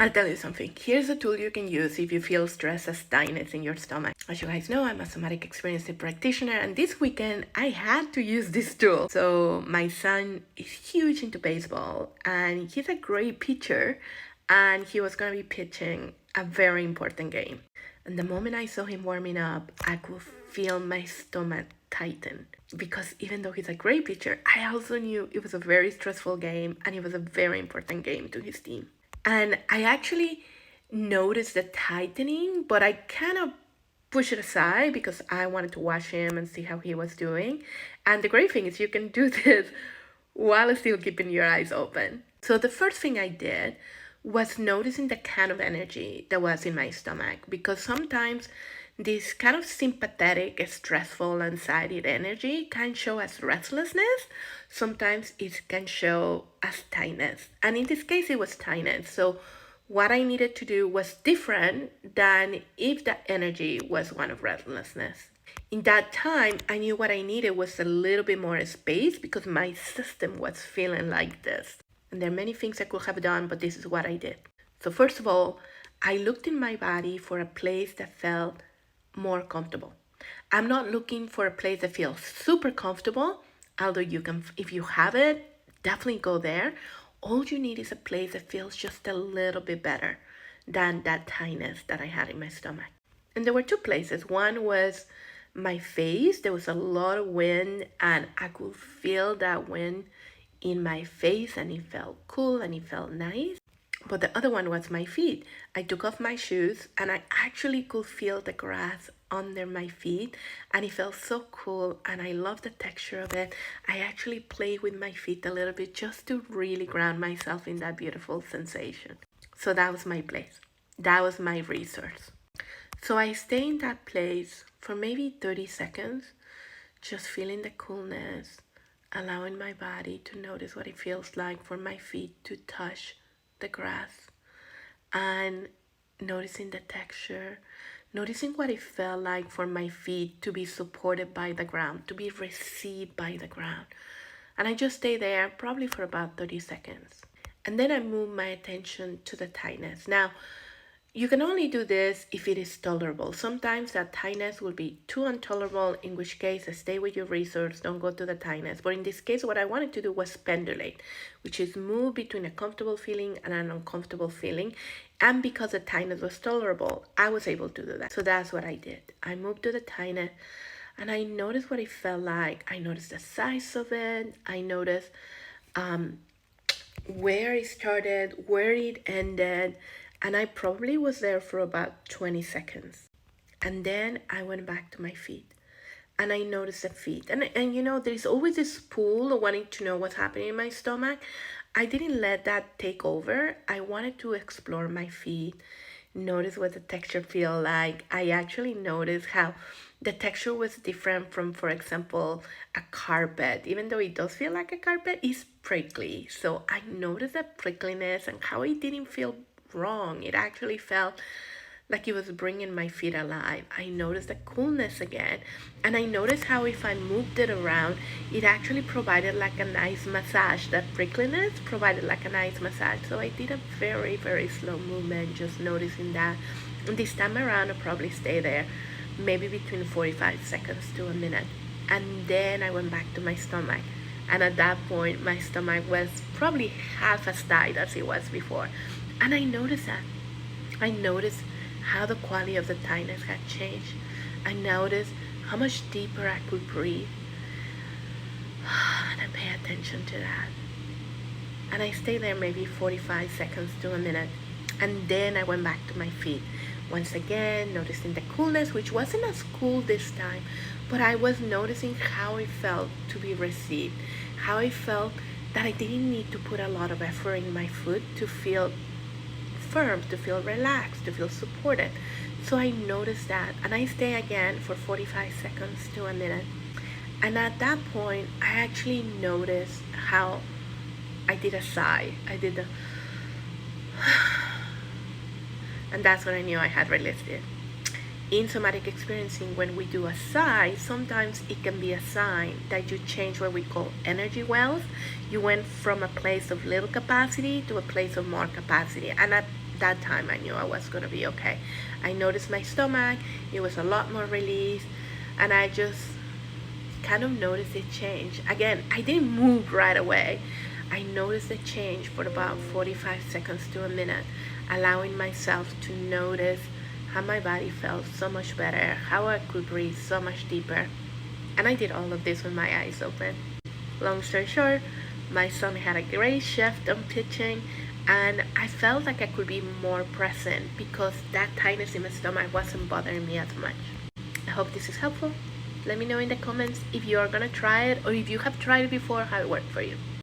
I'll tell you something. Here's a tool you can use if you feel stress as tightness in your stomach. As you guys know, I'm a somatic experiencing practitioner, and this weekend I had to use this tool. So my son is huge into baseball, and he's a great pitcher, and he was going to be pitching a very important game. And the moment I saw him warming up, I could feel my stomach tighten. Because even though he's a great pitcher, I also knew it was a very stressful game, and it was a very important game to his team. And I actually noticed the tightening, but I kind of pushed it aside because I wanted to watch him and see how he was doing. And the great thing is you can do this while still keeping your eyes open. So the first thing I did was noticing the kind of energy that was in my stomach, because sometimes this kind of sympathetic, stressful, anxiety energy can show as restlessness. Sometimes it can show as tightness. And in this case, it was tightness. So what I needed to do was different than if the energy was one of restlessness. In that time, I knew what I needed was a little bit more space because my system was feeling like this. And there are many things I could have done, but this is what I did. So first of all, I looked in my body for a place that felt more comfortable. I'm not looking for a place that feels super comfortable, although you can, if you have it, definitely go there. All you need is a place that feels just a little bit better than that tightness that I had in my stomach. And there were two places. One was my face. There was a lot of wind, and I could feel that wind in my face, and it felt cool and it felt nice. But the other one was my feet. I took off my shoes and I actually could feel the grass under my feet, and it felt so cool, and I love the texture of it. I actually played with my feet a little bit just to really ground myself in that beautiful sensation. So that was my place. That was my resource. So I stayed in that place for maybe 30 seconds, just feeling the coolness, allowing my body to notice what it feels like for my feet to touch the grass, and noticing the texture, noticing what it felt like for my feet to be supported by the ground, to be received by the ground. And I just stay there probably for about 30 seconds. And then I move my attention to the tightness. Now, you can only do this if it is tolerable. Sometimes that tightness will be too intolerable, in which case stay with your resource, don't go to the tightness. But in this case, what I wanted to do was pendulate, which is move between a comfortable feeling and an uncomfortable feeling. And because the tightness was tolerable, I was able to do that. So that's what I did. I moved to the tightness, and I noticed what it felt like. I noticed the size of it. I noticed where it started, where it ended. And I probably was there for about 20 seconds. And then I went back to my feet. And I noticed the feet. And you know, there's always this pull of wanting to know what's happening in my stomach. I didn't let that take over. I wanted to explore my feet, notice what the texture feel like. I actually noticed how the texture was different from, for example, a carpet. Even though it does feel like a carpet, it's prickly. So I noticed the prickliness and how it didn't feel wrong. It actually felt like it was bringing my feet alive. I noticed the coolness again, and I noticed how if I moved it around, it actually provided like a nice massage. That prickliness provided like a nice massage. So I did a very, very slow movement, just noticing that. And this time around, I'll probably stay there maybe between 45 seconds to a minute. And then I went back to my stomach. And at that point, my stomach was probably half as tight as it was before. And I noticed that. I noticed how the quality of the tightness had changed. I noticed how much deeper I could breathe. And I pay attention to that. And I stayed there maybe 45 seconds to a minute. And then I went back to my feet. Once again, noticing the coolness, which wasn't as cool this time, but I was noticing how it felt to be received. How it felt that I didn't need to put a lot of effort in my foot to feel firm, to feel relaxed, to feel supported. So I noticed that, and I stay again for 45 seconds to a minute. And at that point, I actually noticed how I did a sigh. I did a and that's when I knew I had released it. In somatic experiencing, when we do a sigh, sometimes it can be a sign that you change what we call energy wells. You went from a place of little capacity to a place of more capacity. And at that time I knew I was gonna be okay. I noticed my stomach, it was a lot more released, and I just kind of noticed it change. Again, I didn't move right away. I noticed the change for about 45 seconds to a minute, allowing myself to notice how my body felt so much better, how I could breathe so much deeper. And I did all of this with my eyes open. Long story short, my son had a great shift on pitching, and I felt like I could be more present because that tightness in my stomach wasn't bothering me as much. I hope this is helpful. Let me know in the comments if you are gonna try it or if you have tried it before, how it worked for you.